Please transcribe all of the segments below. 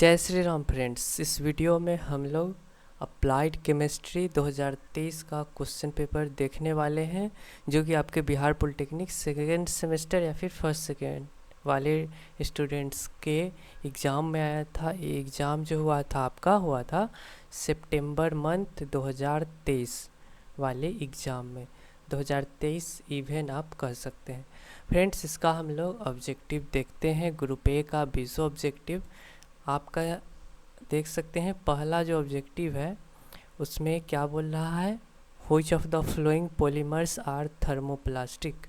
जय श्री राम फ्रेंड्स। इस वीडियो में हम लोग अप्लाइड केमिस्ट्री 2023 का क्वेश्चन पेपर देखने वाले हैं, जो कि आपके बिहार पॉलिटेक्निक सेकेंड सेमेस्टर या फिर फर्स्ट सेकेंड वाले स्टूडेंट्स के एग्ज़ाम में आया था। ये एग्ज़ाम जो हुआ था आपका हुआ था सितंबर मंथ 2023 वाले एग्ज़ाम में। 2023 इवेंट आप कह सकते हैं फ्रेंड्स। इसका हम लोग ऑब्जेक्टिव देखते हैं। ग्रुप ए का 20 ऑब्जेक्टिव आपका देख सकते हैं। पहला जो ऑब्जेक्टिव है उसमें क्या बोल रहा है, which of the following polymers are thermoplastic.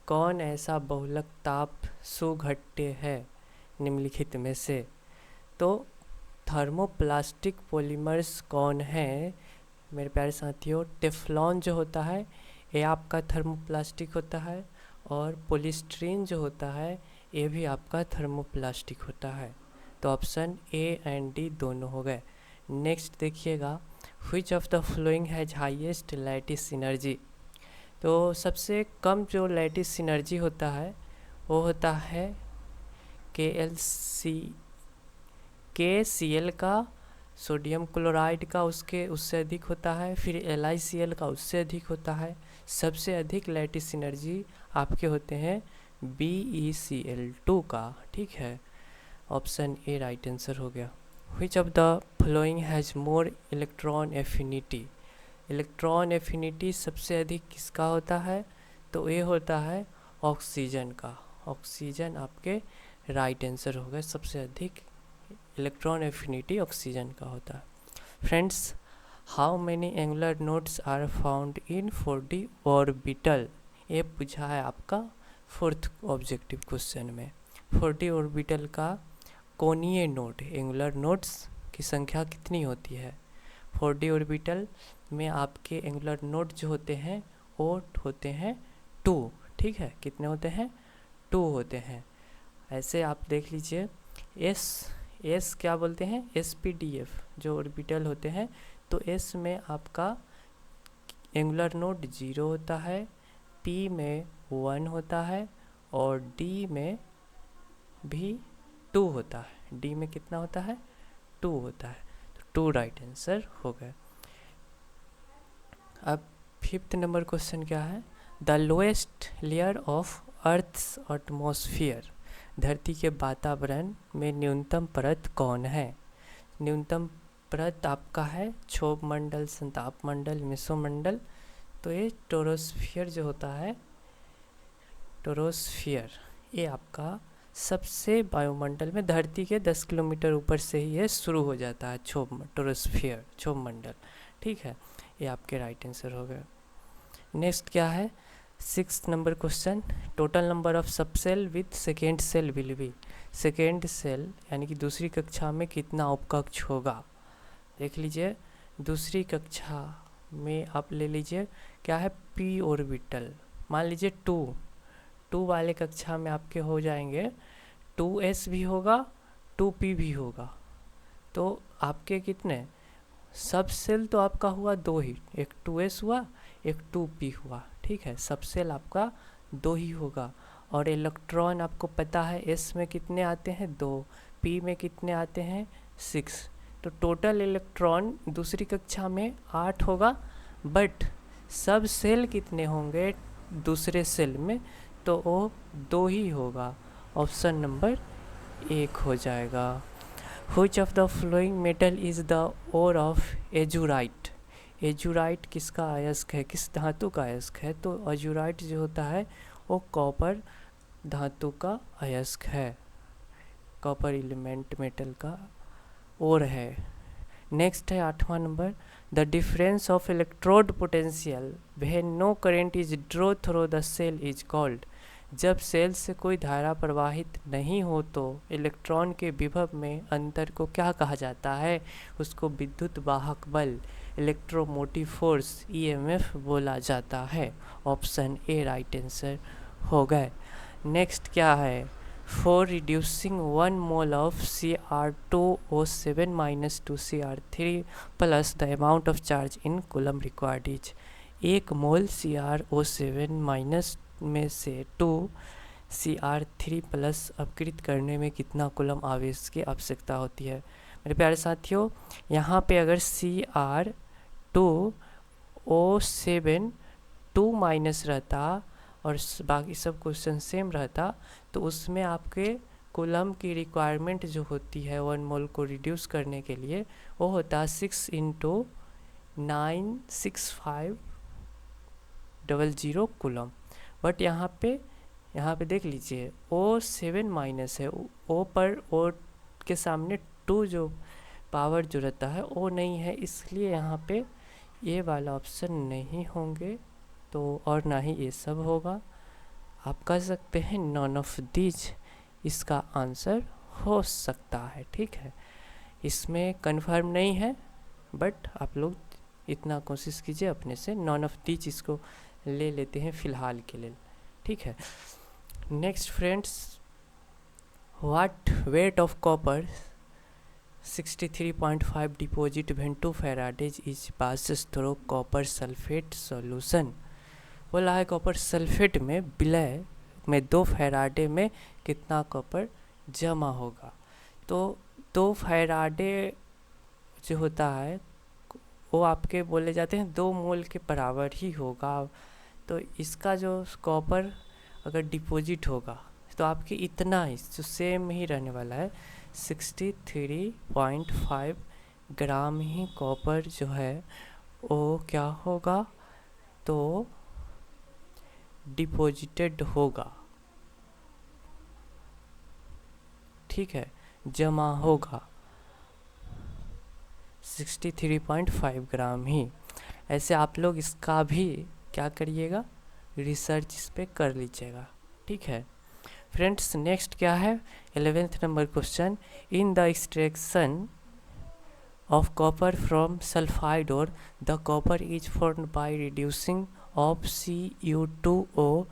कौन ऐसा बहुलक ताप सुघट्य है निम्नलिखित में से। तो थर्मोप्लास्टिक पॉलीमर्स कौन है मेरे प्यारे साथियों। टेफ्लॉन जो होता है ये आपका थर्मोप्लास्टिक होता है, और पॉलीस्टीरीन जो होता है ये भी आपका थर्मोप्लास्टिक होता है। तो ऑप्शन ए एंड डी दोनों हो गए। नेक्स्ट देखिएगा, which of the flowing has highest lattice energy. तो सबसे कम जो लैटिस एनर्जी होता है वो होता है KCl का, सोडियम क्लोराइड का उससे अधिक होता है, फिर LiCl का उससे अधिक होता है। सबसे अधिक लैटिस एनर्जी आपके होते हैं BeCl2 का। ठीक है, ऑप्शन ए राइट आंसर हो गया। Which of the flowing has more electron affinity. Electron affinity सबसे अधिक किसका होता है, तो ये होता है ऑक्सीजन का। ऑक्सीजन आपके राइट आंसर हो गए। सबसे अधिक इलेक्ट्रॉन एफिनिटी ऑक्सीजन का होता है। Friends, how many angular nodes are found in 4D orbital. ये पूछा है आपका फोर्थ ऑब्जेक्टिव क्वेश्चन में। 4D ऑर्बिटल का कोणीय नोड, एंगुलर नोड्स की संख्या कितनी होती है। 4D ऑर्बिटल में आपके एंगुलर नोड जो होते हैं वो होते हैं 2। ठीक है, कितने होते हैं, 2 होते हैं। ऐसे आप देख लीजिए, एस क्या बोलते हैं, SPDF जो ऑर्बिटल होते हैं। तो एस में आपका एंगुलर नोड 0 होता है, P में 1 होता है, और D में भी 2 होता है। D में कितना होता है, 2 होता है। तो 2 राइट आंसर हो गए। अब 5th नंबर क्वेश्चन क्या है, the lowest layer of earth's atmosphere. धरती के वातावरण में न्यूनतम परत कौन है। न्यूनतम परत आपका है क्षोभ मंडल, संताप मंडल, मेसोमंडल। तो ये टोरोस्फियर जो होता है, टोरोस्फियर ये आपका सबसे वायुमंडल में धरती के 10 किलोमीटर ऊपर से ही ये शुरू हो जाता है टोरोस्फियर, क्षोभ मंडल। ठीक है, ये आपके राइट आंसर हो गए। नेक्स्ट क्या है, 6th number question, total number of subshell with second shell will be. Second shell यानी कि दूसरी कक्षा में कितना उपकक्ष होगा। देख लीजिए, दूसरी कक्षा में आप ले लीजिए क्या है, P ऑर्बिटल। मान लीजिए 2 वाले कक्षा में आपके हो जाएंगे 2s भी होगा, 2p भी होगा। तो आपके कितने सब सेल तो आपका हुआ 2 ही, एक 2s हुआ, एक 2p हुआ। ठीक है, सब सेल आपका 2 ही होगा। और इलेक्ट्रॉन आपको पता है s में कितने आते हैं 2, p में कितने आते हैं 6। तो टोटल इलेक्ट्रॉन दूसरी कक्षा में 8 होगा, बट सब सेल कितने होंगे दूसरे सेल में, तो वो 2 ही होगा। ऑप्शन नंबर 1 हो जाएगा। Which of the following metal is the ore of azurite. Azurite किसका अयस्क है, किस धातु का अयस्क है। तो एजुराइट जो होता है वो कॉपर धातु का अयस्क है, कॉपर एलिमेंट मेटल का ओर है। नेक्स्ट है 8वां number, the difference of electrode potential when no current is draw through the cell is called. जब सेल से कोई धारा प्रवाहित नहीं हो तो इलेक्ट्रॉन के विभव में अंतर को क्या कहा जाता है, उसको विद्युत वाहक बल, इलेक्ट्रोमोटिव फोर्स, EMF बोला जाता है। ऑप्शन ए राइट आंसर हो गए। नेक्स्ट क्या है, for reducing 1 mole of Cr2O7 minus 2Cr3 plus the amount of charge in coulomb required is। 1 mole CrO7 minus में से 2 Cr3+ अपकृत करने में कितना कूलम आवेश की आवश्यकता होती है। मेरे प्यारे साथियों, यहाँ पे अगर Cr2O7 2- रहता और बाकी सब क्वेश्चन सेम रहता, तो उसमें आपके कूलम की रिक्वायरमेंट जो होती है 1 मोल को रिड्यूस करने के लिए, वो होता 6 × 96500 कूलम। बट यहाँ पे देख लीजिए O7- है, O पर O के सामने 2 जो पावर जो रहता है वो नहीं है, इसलिए यहाँ पे ये वाला ऑप्शन नहीं होंगे, तो और ना ही ये सब होगा। आप कह सकते हैं नॉन ऑफ दीज इसका आंसर हो सकता है। ठीक है, इसमें कंफर्म नहीं है, बट आप लोग इतना कोशिश कीजिए अपने से, नॉन ऑफ दीज इसको ले लेते हैं फ़िलहाल के लिए। ठीक है, next friends, what weight of copper 63.5 deposit when 2 Faraday's is passes through copper sulphate solution. बोला है कॉपर सल्फेट में विलय में 2 फैराडे में कितना कॉपर जमा होगा। तो 2 फैराडे जो होता है वो आपके बोले जाते हैं 2 मोल के बराबर ही होगा। तो इसका जो कॉपर अगर डिपॉजिट होगा तो आपके इतना ही जो सेम ही रहने वाला है, 63.5 ग्राम ही कॉपर जो है वो क्या होगा, तो डिपॉजिटेड होगा। ठीक है, जमा होगा 63.5 ग्राम ही। ऐसे आप लोग इसका भी क्या करिएगा, रिसर्च इस पर कर लीजिएगा। ठीक है फ्रेंड्स, नेक्स्ट क्या है, 11th number question, in the extraction of copper from sulfide ore the copper is formed by reducing of Cu2O।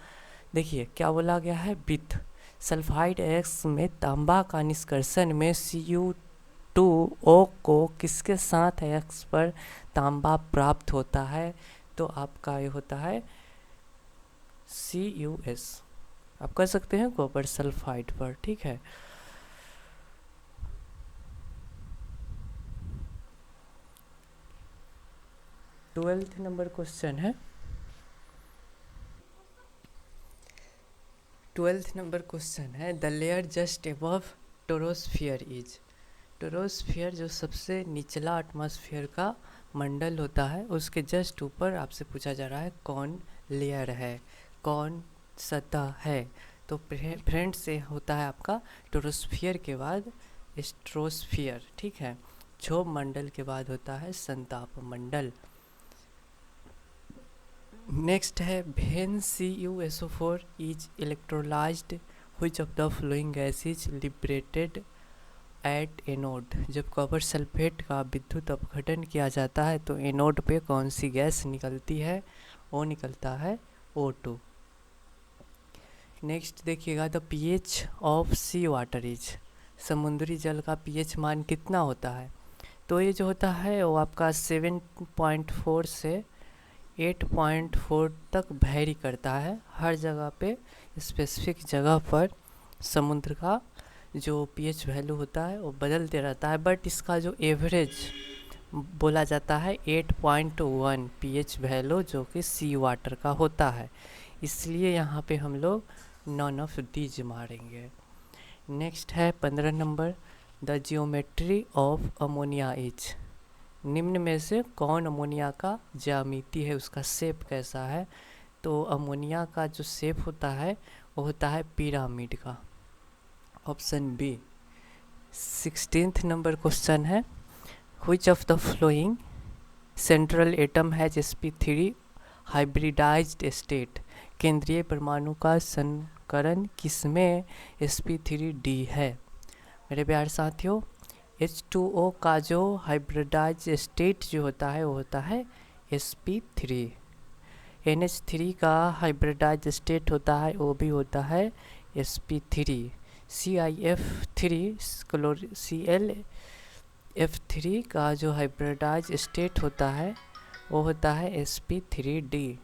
देखिए क्या बोला गया है, विथ सल्फाइड एक्स में तांबा का निष्कर्षण में Cu2O को किसके साथ एक्स पर तांबा प्राप्त होता है, तो आपका ये होता है Cus। आप कह सकते हैं कॉपर सल्फाइड पर। ठीक है, ट्वेल्थ नंबर क्वेश्चन है, 12th नंबर क्वेश्चन है, the layer just above troposphere is. Troposphere जो सबसे निचला एटमॉस्फेयर का मंडल होता है, उसके जस्ट ऊपर आपसे पूछा जा रहा है कौन लेयर है, कौन सतह है। तो फ्रेंड्स ये होता है आपका टोरोस्फियर के बाद स्ट्रोस्फियर। ठीक है, क्षोभ मंडल के बाद होता है संताप मंडल। नेक्स्ट है भेन CuSO4 is electrolysed which of the flowing gas is liberated at anode. जब कॉपर सल्फेट का विद्युत अपघटन किया जाता है तो एनोड पे कौन सी गैस निकलती है, वो निकलता है O2। नेक्स्ट देखिएगा, the pH of sea water is. समुद्री जल का pH मान कितना होता है, तो ये जो होता है वो आपका 7.4 से 8.4 तक वैरी करता है। हर जगह पे स्पेसिफिक जगह पर समुद्र का जो pH वैल्यू होता है वो बदलते रहता है, बट इसका जो एवरेज बोला जाता है 8.1 pH वैल्यू जो कि सी वाटर का होता है, इसलिए यहाँ पे हम लोग नॉन ऑफ दीज मारेंगे। नेक्स्ट है 15 number, the geometry of ammonia is. निम्न में से कौन अमोनिया का ज्यामिति है, उसका शेप कैसा है, तो अमोनिया का जो शेप होता है वो होता है पिरामिड का, option B. 16th number question है, which of the following central atom has sp3 hybridized state. केंद्रीय परमाणु का संकरण किसमें sp3d है। मेरे प्यारे साथियों, H2O का जो हाइब्रिडाइज स्टेट जो होता है वो होता है sp3। NH3 का हाइब्रिडाइज स्टेट होता है वो भी होता है sp3। ClF3 का जो हाइब्रिडाइज स्टेट होता है वो होता है sp3d,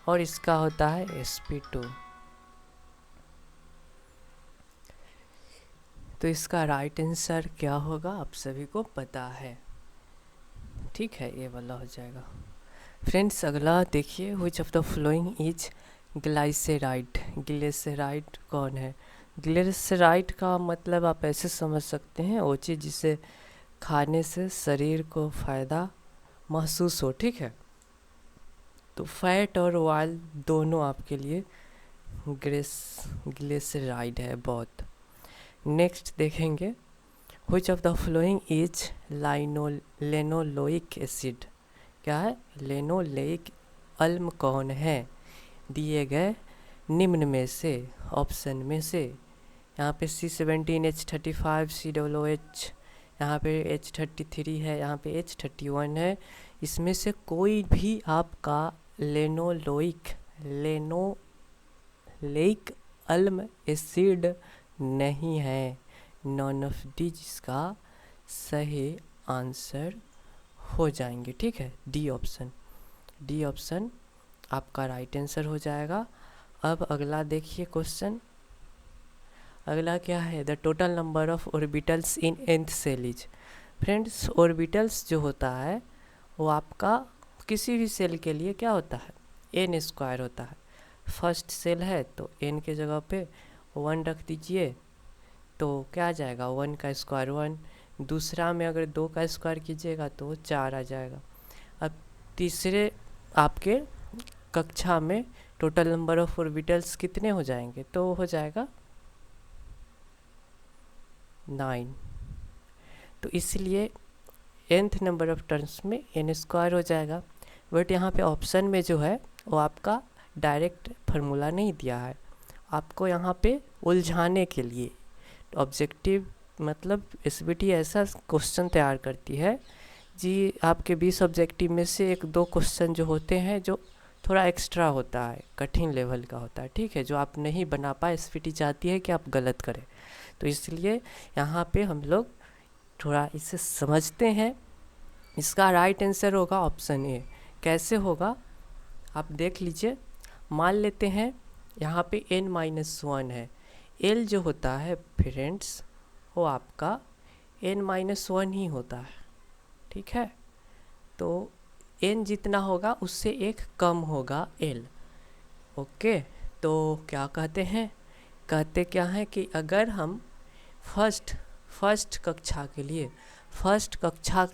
और इसका होता है sp2। तो इसका राइट आंसर क्या होगा आप सभी को पता है, ठीक है, ये वाला हो जाएगा। फ्रेंड्स अगला देखिए, which of the following is glyceride. Glyceride कौन है? ग्लिसराइड का मतलब आप ऐसे समझ सकते हैं, वो चीज़ जिसे खाने से शरीर को फ़ायदा महसूस हो, ठीक है। तो फैट और ऑयल दोनों आपके लिए ग्लिसराइड है बहुत। नेक्स्ट देखेंगे, which of the following is linoleic acid. क्या है? लेनोलेइक अम्ल कौन है? दिए गए निम्न में से, ऑप्शन में से, यहाँ पे C17H35 COOH, यहाँ पे H33 है, यहाँ पे H31 है, इसमें से कोई भी आपका लेनोलेइक अम्ल एसिड नहीं है। नॉन ऑफ डी जिसका सही आंसर हो जाएंगे, ठीक है। डी ऑप्शन आपका राइट आंसर हो जाएगा। अब अगला देखिए क्वेश्चन, अगला क्या है? The total number of orbitals in nth shell is. Friends orbitals जो होता है वो आपका किसी भी सेल के लिए क्या होता है? n² होता है। फर्स्ट सेल है तो n के जगह पे 1 रख दीजिए, तो क्या आ जाएगा? 1 का स्क्वायर 1। दूसरा में अगर 2 का स्क्वायर कीजिएगा तो 4 आ जाएगा। अब तीसरे आपके कक्षा में टोटल नंबर ऑफ ऑर्बिटल्स कितने हो जाएंगे? तो हो जाएगा 9। तो इसलिए nth नंबर ऑफ टर्म्स में n² हो जाएगा। बट यहाँ पे ऑप्शन में जो है वो आपका डायरेक्ट फार्मूला नहीं दिया है, आपको यहाँ पे उलझाने के लिए ऑब्जेक्टिव मतलब SBT ऐसा क्वेश्चन तैयार करती है जी, आपके 20 ऑब्जेक्टिव में से 1-2 क्वेश्चन जो होते हैं जो थोड़ा एक्स्ट्रा होता है, कठिन लेवल का होता है, ठीक है, जो आप नहीं बना पाए, SBT चाहती है कि आप गलत करें। तो इसलिए यहाँ पे हम लोग थोड़ा इसे समझते हैं। इसका राइट आंसर होगा ऑप्शन ए। कैसे होगा आप देख लीजिए। मान लेते हैं यहाँ पे n-1 है, l जो होता है फ्रेंड्स वो आपका n-1 ही होता है, ठीक है। तो n जितना होगा उससे एक कम होगा l, ओके। तो क्या कहते हैं? कहते क्या है कि अगर हम फर्स्ट कक्षा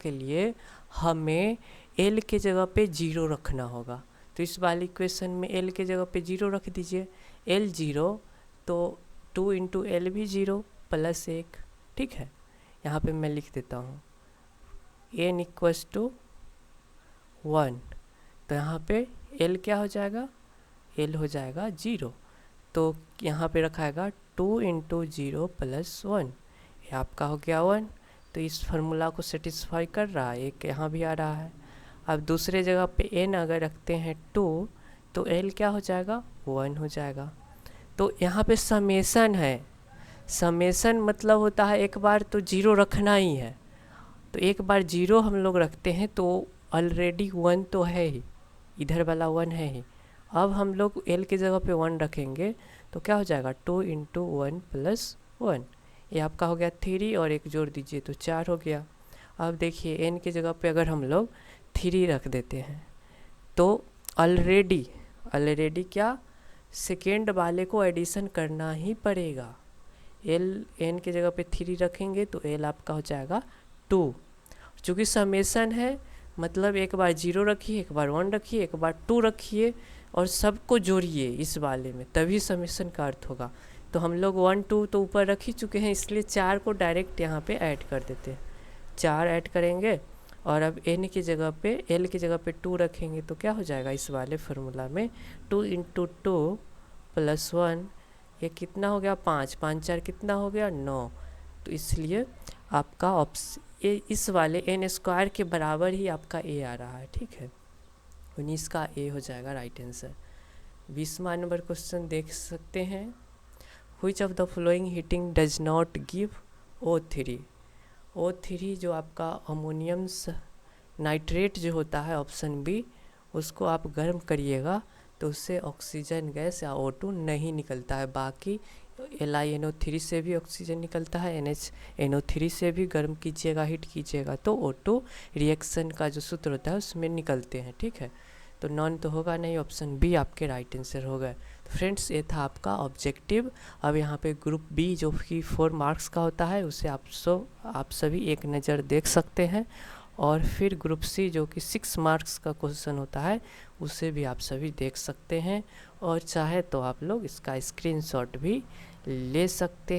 के लिए हमें l के जगह पे 0 रखना होगा। तो इस वाली इक्वेशन में l के जगह पे 0 रख दीजिए। l 0 तो 2 इंटू l भी 0 प्लस 1, ठीक है। यहाँ पे मैं लिख देता हूँ n इक्वल्स टू 1। तो यहाँ पे l क्या हो जाएगा? l हो जाएगा 0। तो यहाँ पे रखाएगा 2 इंटू 0 प्लस 1, ये आपका हो गया 1। तो इस फार्मूला को सेटिस्फाई कर रहा है, एक यहाँ भी आ रहा है। अब दूसरे जगह पे n अगर रखते हैं 2 तो l क्या हो जाएगा? 1 हो जाएगा। तो यहाँ पे समेसन है, समेसन मतलब होता है एक बार तो 0 रखना ही है। तो एक बार 0 हम लोग रखते हैं तो ऑलरेडी 1 तो है ही, इधर वाला 1 है ही। अब हम लोग l के जगह पे 1 रखेंगे तो क्या हो जाएगा? 2 इंटू 1 प्लस 1, ये आपका हो गया 3 और 1 जोड़ दीजिए तो 4 हो गया। अब देखिए n के जगह पे अगर हम लोग 3 रख देते हैं तो ऑलरेडी क्या सेकेंड वाले को एडिशन करना ही पड़ेगा। n के जगह पे 3 रखेंगे तो l आपका हो जाएगा 2। चूँकि समेसन है मतलब एक बार 0 रखिए, एक बार 1 रखिए, एक बार 2 रखिए और सबको जोड़िए इस वाले में, तभी समेसन का अर्थ होगा। तो हम लोग 1 2 तो ऊपर रख ही चुके हैं, इसलिए 4 को डायरेक्ट यहाँ पे ऐड कर देते हैं। 4 ऐड करेंगे और अब n की जगह पे l की जगह पे 2 रखेंगे तो क्या हो जाएगा इस वाले फार्मूला में? 2 इंटू 2 प्लस 1, ये कितना हो गया? 5 5 4 कितना हो गया? 9। तो इसलिए आपका ऑप्शन इस वाले n² के बराबर ही आपका a आ रहा है, ठीक है। 19 का a हो जाएगा राइट आंसर। 20वां नंबर क्वेश्चन देख सकते हैं, which of the following heating does not give O3। O3 जो आपका अमोनियम नाइट्रेट जो होता है ऑप्शन बी, उसको आप गर्म करिएगा तो उससे ऑक्सीजन गैस या O2 नहीं निकलता है। बाकी LiNO3 से भी ऑक्सीजन निकलता है, NHNO3 से भी गर्म कीजिएगा, हीट कीजिएगा तो O2 रिएक्शन का जो सूत्र होता है उसमें निकलते हैं, ठीक है। तो नॉन तो होगा नहीं, ऑप्शन बी आपके राइट आंसर हो गए। तो फ्रेंड्स ये था आपका ऑब्जेक्टिव। अब यहाँ पे ग्रुप बी जो कि 4 मार्क्स का होता है उसे आप सभी एक नज़र देख सकते हैं, और फिर ग्रुप सी जो कि 6 मार्क्स का क्वेश्चन होता है उसे भी आप सभी देख सकते हैं, और चाहे तो आप लोग इसका स्क्रीनशॉट भी ले सकते